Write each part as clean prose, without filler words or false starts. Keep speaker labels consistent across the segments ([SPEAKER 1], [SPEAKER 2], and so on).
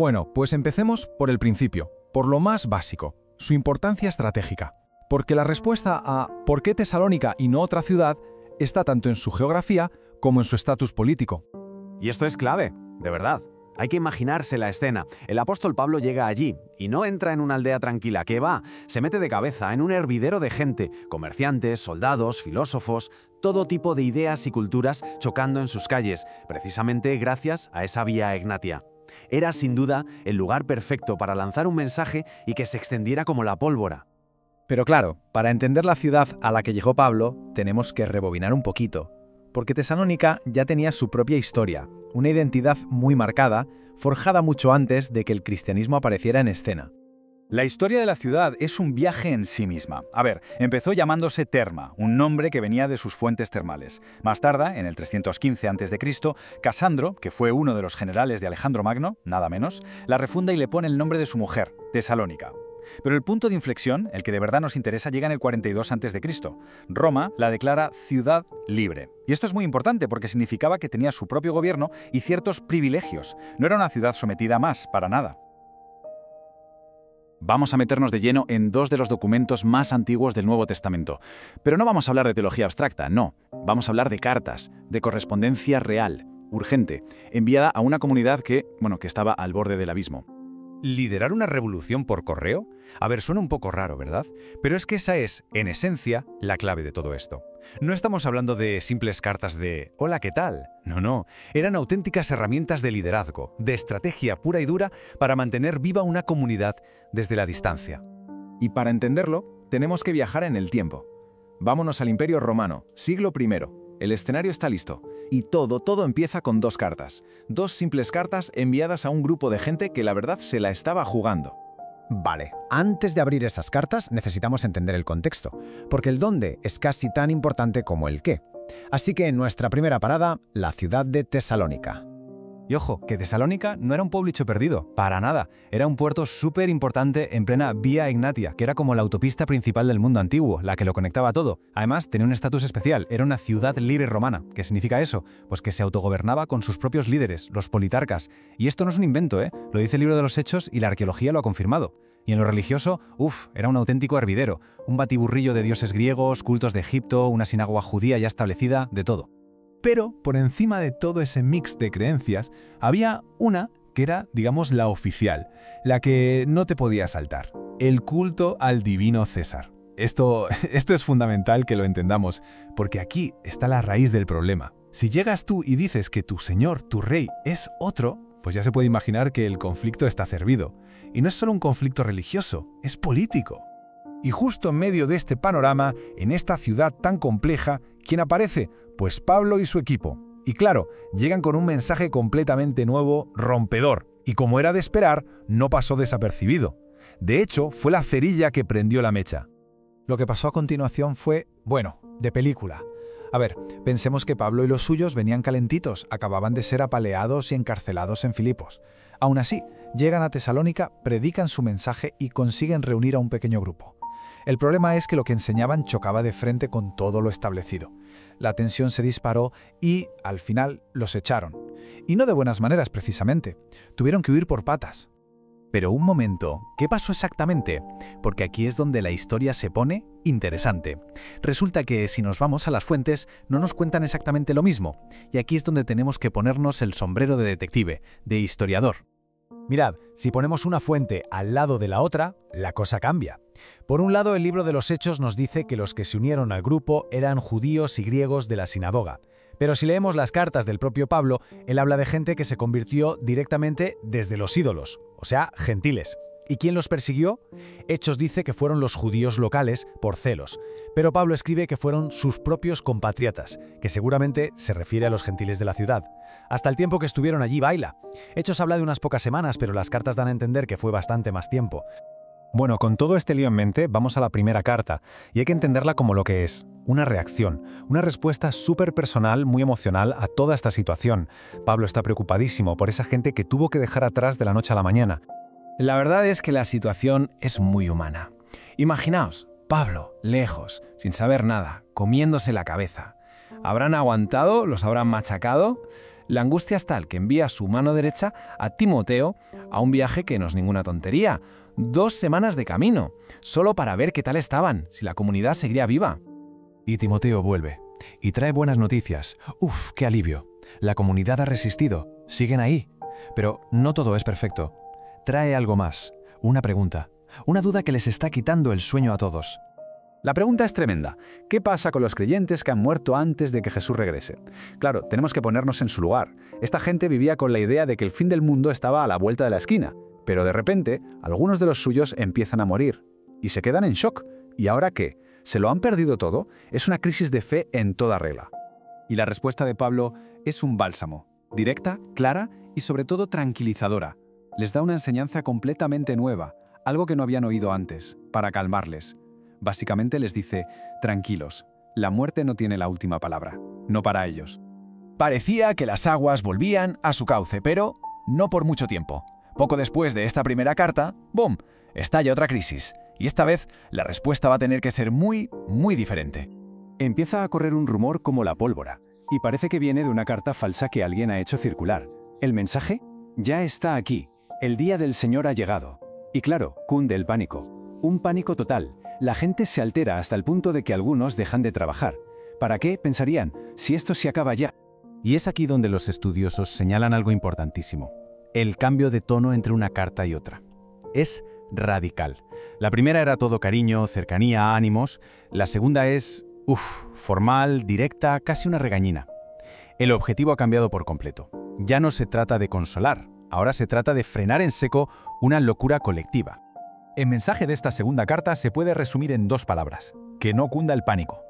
[SPEAKER 1] Bueno, pues empecemos por el principio, por lo más básico, su importancia estratégica. Porque la respuesta a ¿por qué Tesalónica y no otra ciudad? Está tanto en su geografía como en su estatus político.
[SPEAKER 2] Y esto es clave, de verdad. Hay que imaginarse la escena. El apóstol Pablo llega allí y no entra en una aldea tranquila, que va, se mete de cabeza en un hervidero de gente, comerciantes, soldados, filósofos, todo tipo de ideas y culturas chocando en sus calles, precisamente gracias a esa vía Egnatia. Era, sin duda, el lugar perfecto para lanzar un mensaje y que se extendiera como la pólvora.
[SPEAKER 3] Pero claro, para entender la ciudad a la que llegó Pablo, tenemos que rebobinar un poquito. Porque Tesalónica ya tenía su propia historia, una identidad muy marcada, forjada mucho antes de que el cristianismo apareciera en escena.
[SPEAKER 4] La historia de la ciudad es un viaje en sí misma. A ver, empezó llamándose Terma, un nombre que venía de sus fuentes termales. Más tarde, en el 315 a.C., Casandro, que fue uno de los generales de Alejandro Magno, nada menos, la refunda y le pone el nombre de su mujer, Tesalónica. Pero el punto de inflexión, el que de verdad nos interesa, llega en el 42 a.C. Roma la declara ciudad libre. Y esto es muy importante porque significaba que tenía su propio gobierno y ciertos privilegios. No era una ciudad sometida a más, para nada. Vamos a meternos de lleno en dos de los documentos más antiguos del Nuevo Testamento. Pero no vamos a hablar de teología abstracta, no. Vamos a hablar de cartas, de correspondencia real, urgente, enviada a una comunidad que estaba al borde del abismo.
[SPEAKER 5] ¿Liderar una revolución por correo? A ver, suena un poco raro, ¿verdad? Pero es que esa es, en esencia, la clave de todo esto. No estamos hablando de simples cartas de «Hola, ¿qué tal?». No. Eran auténticas herramientas de liderazgo, de estrategia pura y dura para mantener viva una comunidad desde la distancia.
[SPEAKER 1] Y para entenderlo, tenemos que viajar en el tiempo. Vámonos al Imperio Romano, siglo I. El escenario está listo. Y todo empieza con dos cartas. Dos simples cartas enviadas a un grupo de gente que la verdad se la estaba jugando.
[SPEAKER 6] Vale, antes de abrir esas cartas necesitamos entender el contexto, porque el dónde es casi tan importante como el qué. Así que en nuestra primera parada, la ciudad de Tesalónica.
[SPEAKER 3] Y ojo, que Tesalónica no era un pueblito perdido, para nada. Era un puerto súper importante en plena Vía Egnatia, que era como la autopista principal del mundo antiguo, la que lo conectaba todo. Además, tenía un estatus especial, era una ciudad libre romana. ¿Qué significa eso? Pues que se autogobernaba con sus propios líderes, los politarcas. Y esto no es un invento, ¿eh? Lo dice el libro de los Hechos y la arqueología lo ha confirmado. Y en lo religioso, era un auténtico hervidero, un batiburrillo de dioses griegos, cultos de Egipto, una sinagoga judía ya establecida, de todo.
[SPEAKER 1] Pero por encima de todo ese mix de creencias, había una que era, digamos, la oficial, la que no te podía saltar, el culto al divino César. Esto es fundamental que lo entendamos, porque aquí está la raíz del problema. Si llegas tú y dices que tu señor, tu rey, es otro, pues ya se puede imaginar que el conflicto está servido. Y no es solo un conflicto religioso, es político. Y justo en medio de este panorama, en esta ciudad tan compleja, ¿quién aparece? Pues Pablo y su equipo. Y claro, llegan con un mensaje completamente nuevo, rompedor. Y como era de esperar, no pasó desapercibido. De hecho, fue la cerilla que prendió la mecha.
[SPEAKER 6] Lo que pasó a continuación fue, de película. A ver, pensemos que Pablo y los suyos venían calentitos, acababan de ser apaleados y encarcelados en Filipos. Aún así, llegan a Tesalónica, predican su mensaje y consiguen reunir a un pequeño grupo. El problema es que lo que enseñaban chocaba de frente con todo lo establecido. La tensión se disparó y, al final, los echaron. Y no de buenas maneras, precisamente. Tuvieron que huir por patas.
[SPEAKER 3] Pero un momento, ¿qué pasó exactamente? Porque aquí es donde la historia se pone interesante. Resulta que si nos vamos a las fuentes, no nos cuentan exactamente lo mismo. Y aquí es donde tenemos que ponernos el sombrero de detective, de historiador.
[SPEAKER 6] Mirad, si ponemos una fuente al lado de la otra, la cosa cambia. Por un lado, el libro de los Hechos nos dice que los que se unieron al grupo eran judíos y griegos de la sinagoga. Pero si leemos las cartas del propio Pablo, él habla de gente que se convirtió directamente desde los ídolos, o sea, gentiles. ¿Y quién los persiguió? Hechos dice que fueron los judíos locales por celos, pero Pablo escribe que fueron sus propios compatriotas, que seguramente se refiere a los gentiles de la ciudad. Hasta el tiempo que estuvieron allí baila. Hechos habla de unas pocas semanas, pero las cartas dan a entender que fue bastante más tiempo. Bueno, con todo este lío en mente, vamos a la primera carta, y hay que entenderla como lo que es, una reacción, una respuesta súper personal, muy emocional a toda esta situación. Pablo está preocupadísimo por esa gente que tuvo que dejar atrás de la noche a la mañana.
[SPEAKER 7] La verdad es que la situación es muy humana. Imaginaos, Pablo, lejos, sin saber nada, comiéndose la cabeza. ¿Habrán aguantado? ¿Los habrán machacado? La angustia es tal que envía su mano derecha a Timoteo a un viaje que no es ninguna tontería. 2 semanas de camino, solo para ver qué tal estaban, si la comunidad seguiría viva.
[SPEAKER 3] Y Timoteo vuelve. Y trae buenas noticias. ¡Uf, qué alivio! La comunidad ha resistido. Siguen ahí. Pero no todo es perfecto. Trae algo más. Una pregunta. Una duda que les está quitando el sueño a todos.
[SPEAKER 4] La pregunta es tremenda. ¿Qué pasa con los creyentes que han muerto antes de que Jesús regrese? Claro, tenemos que ponernos en su lugar. Esta gente vivía con la idea de que el fin del mundo estaba a la vuelta de la esquina, pero de repente, algunos de los suyos empiezan a morir y se quedan en shock. ¿Y ahora qué? ¿Se lo han perdido todo? Es una crisis de fe en toda regla.
[SPEAKER 3] Y la respuesta de Pablo es un bálsamo. Directa, clara y sobre todo tranquilizadora. Les da una enseñanza completamente nueva, algo que no habían oído antes, para calmarles. Básicamente les dice, tranquilos, la muerte no tiene la última palabra, no para ellos.
[SPEAKER 7] Parecía que las aguas volvían a su cauce, pero no por mucho tiempo. Poco después de esta primera carta, ¡bum!, estalla otra crisis. Y esta vez la respuesta va a tener que ser muy diferente.
[SPEAKER 3] Empieza a correr un rumor como la pólvora, y parece que viene de una carta falsa que alguien ha hecho circular. ¿El mensaje? Ya está aquí. El día del Señor ha llegado. Y claro, cunde el pánico. Un pánico total. La gente se altera hasta el punto de que algunos dejan de trabajar. ¿Para qué? Pensarían, si esto se acaba ya. Y es aquí donde los estudiosos señalan algo importantísimo. El cambio de tono entre una carta y otra. Es radical. La primera era todo cariño, cercanía, ánimos. La segunda es, formal, directa, casi una regañina. El objetivo ha cambiado por completo. Ya no se trata de consolar, ahora se trata de frenar en seco una locura colectiva. El mensaje de esta segunda carta se puede resumir en 2 palabras: que no cunda el pánico.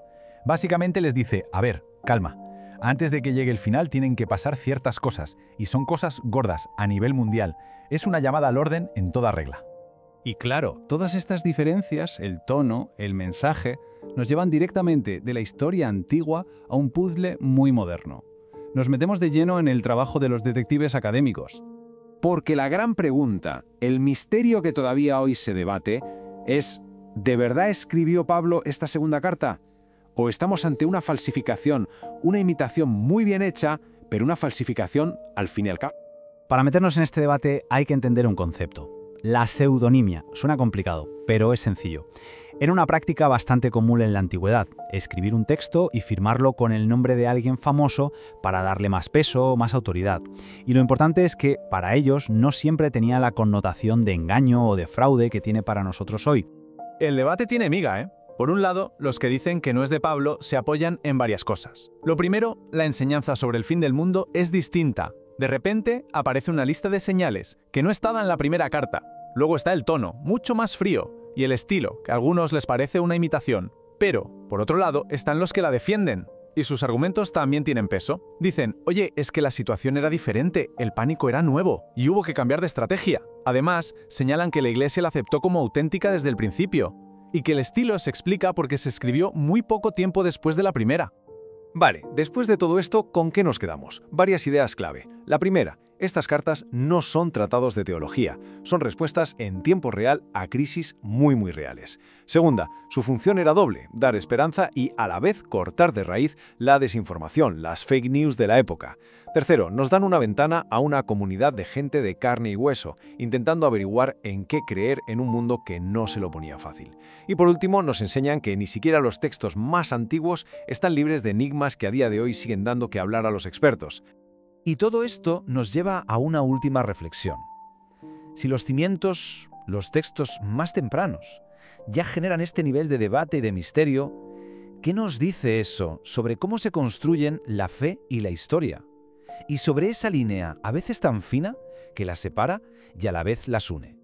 [SPEAKER 3] Básicamente les dice, a ver, calma, antes de que llegue el final tienen que pasar ciertas cosas, y son cosas gordas a nivel mundial. Es una llamada al orden en toda regla. Y claro, todas estas diferencias, el tono, el mensaje, nos llevan directamente de la historia antigua a un puzzle muy moderno. Nos metemos de lleno en el trabajo de los detectives académicos. Porque la gran pregunta, el misterio que todavía hoy se debate, es ¿de verdad escribió Pablo esta segunda carta? ¿O estamos ante una falsificación, una imitación muy bien hecha, pero una falsificación al fin y al cabo?
[SPEAKER 4] Para meternos en este debate hay que entender un concepto. La pseudonimia. Suena complicado, pero es sencillo. Era una práctica bastante común en la antigüedad, escribir un texto y firmarlo con el nombre de alguien famoso para darle más peso, más autoridad. Y lo importante es que, para ellos, no siempre tenía la connotación de engaño o de fraude que tiene para nosotros hoy.
[SPEAKER 1] El debate tiene miga, ¿eh? Por un lado, los que dicen que no es de Pablo se apoyan en varias cosas. Lo primero, la enseñanza sobre el fin del mundo es distinta. De repente, aparece una lista de señales que no estaba en la primera carta. Luego está el tono, mucho más frío, y el estilo, que a algunos les parece una imitación. Pero, por otro lado, están los que la defienden. Y sus argumentos también tienen peso. Dicen, oye, es que la situación era diferente, el pánico era nuevo, y hubo que cambiar de estrategia. Además, señalan que la Iglesia la aceptó como auténtica desde el principio, y que el estilo se explica porque se escribió muy poco tiempo después de la primera.
[SPEAKER 3] Vale, después de todo esto, ¿con qué nos quedamos? Varias ideas clave. La primera, estas cartas no son tratados de teología, son respuestas en tiempo real a crisis muy reales. Segunda, su función era doble, dar esperanza y a la vez cortar de raíz la desinformación, las fake news de la época. Tercero, nos dan una ventana a una comunidad de gente de carne y hueso, intentando averiguar en qué creer en un mundo que no se lo ponía fácil. Y por último, nos enseñan que ni siquiera los textos más antiguos están libres de enigmas que a día de hoy siguen dando que hablar a los expertos.
[SPEAKER 4] Y todo esto nos lleva a una última reflexión. Si los cimientos, los textos más tempranos, ya generan este nivel de debate y de misterio, ¿qué nos dice eso sobre cómo se construyen la fe y la historia? Y sobre esa línea, a veces tan fina, que las separa y a la vez las une.